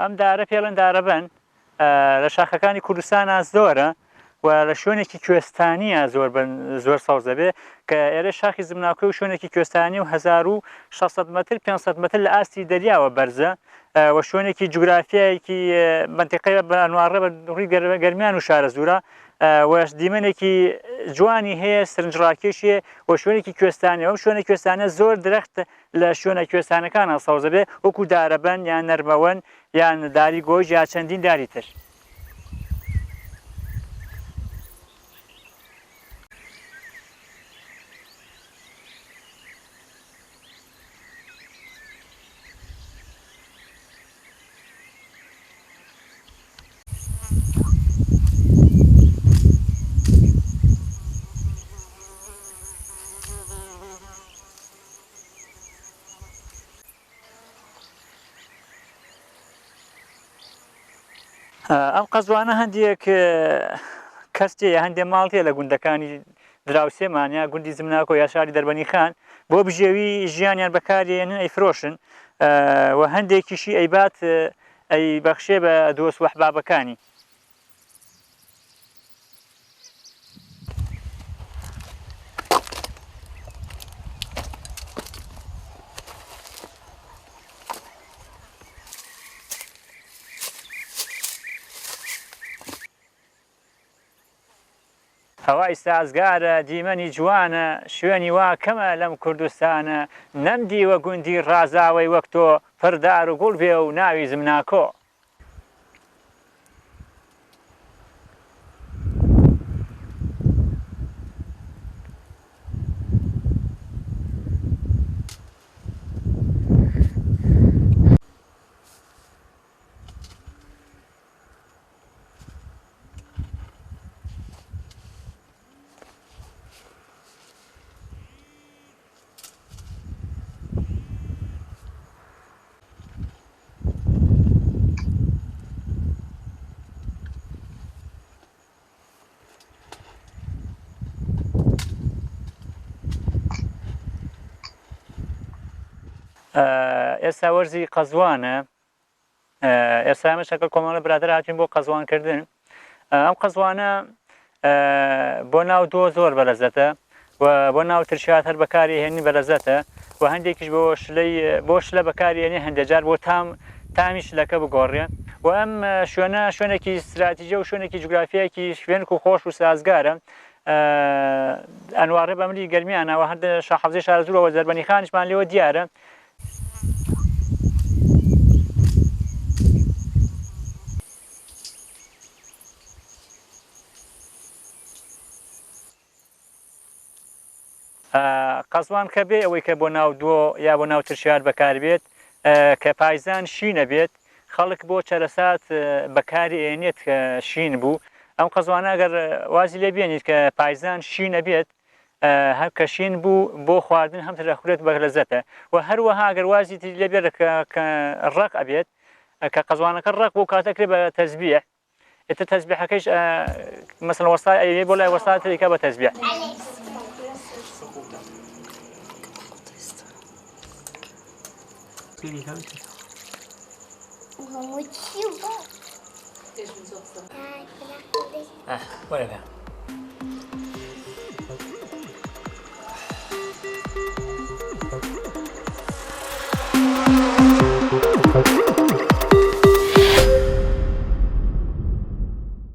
ئەم دارە پێڵەن دارەبەن لە شاخەکانی کوردستانە زۆرە و لە شوێنێکی کوێستانیە زۆر سەوز دەبێ کە ئێرە شاخی زمناکۆی و شوێنێکی کوێستانی و 1600 متر 500 متر لە ئاستی دەریاوە بەرزە و شوێنێکی جوگرافیایەکی منتیقەی بەنوارڕە بە ڕووی گەرمیان و شارە زورە و دیمەنێکی جوانی هەیە سرنجڕاکێشیە و شوێنێکی کوێستانی ئەو شوێنە کوێستانە زۆر درەخت لە شوێنە کوێستانەکانە سەوز دەبێ وەکو دارەبەن یان نەرمەوەن یان داری گۆژ یا چەندین داری تر. ئەم قەزوانە هەندێک کەستێ هەندێک ماڵتێ لە گوندەکانی دراوسێمانیا گوندی زمناکۆ یا شاری دەربەنی خان بۆ بژێوی ژیانیان بەکارێنن ئەیفرۆشن و هەندێکیشی ئەیبات ئەی بەخشێ بە دۆست و ئەحبابەکانی. هەوای سازگارە دیمەنی جوانە شوێنی وا کەمە لەم کوردستانە نەمدیوە گوندی ڕازاوی وەک تۆ پردار و گوڵ بێ و ناوی زمناکۆ. ئێستا وەرزی قەزوانە ئێستا ئێمە شەکەل کۆمەڵە برادر هاتوین بۆ قەزوانکردن. ئەم قەزوانە بۆ ناو دۆ زۆر بەلەزەتە و بۆ ناو ترشات هەر بەکاری هێنی بەلەزەتە و هەندێکیش بۆ شلە بەکاری هێنی هەندێک جار بۆ تامی شلەکە بگۆڕێ و ئەم شوێنێکی استراتیژیە و شوێنێکی جوگرافیایەکی شوێنک و خۆش و سازگارە ئەنوارڕێ بەمری گەرمیانەوە هەر شاحەفزەی شارە زوورەوە دەربەنی خانیشمان لێوە دیارە. قەزوان کە بێ ئەوەی کە بۆ ناو دۆ یا بۆ ناو ترشیار بەکاربێت کە پایزان شینە بێت خەڵک بۆ چەرەسات بەکاری ئێنێت کە شین بوو. ئەم قەزوانە ئەگەر وازی لێ بێنیت کە پایزان شینە بێت هەر کە شین بوو بۆ خواردن هەم دەخورێت بە لەزەتە و هەروەها ئەگەر وازی لێ بێت کە ڕق ئەبێت کە قەزوانەکە ڕق بۆ کاتەکرێت بە تەزبیح ئێتر تەزبیحەکەیش مەسەڵەن وەستا ئەوێ بۆ لای وەستاتێکە بە تەزبیح. Whatever.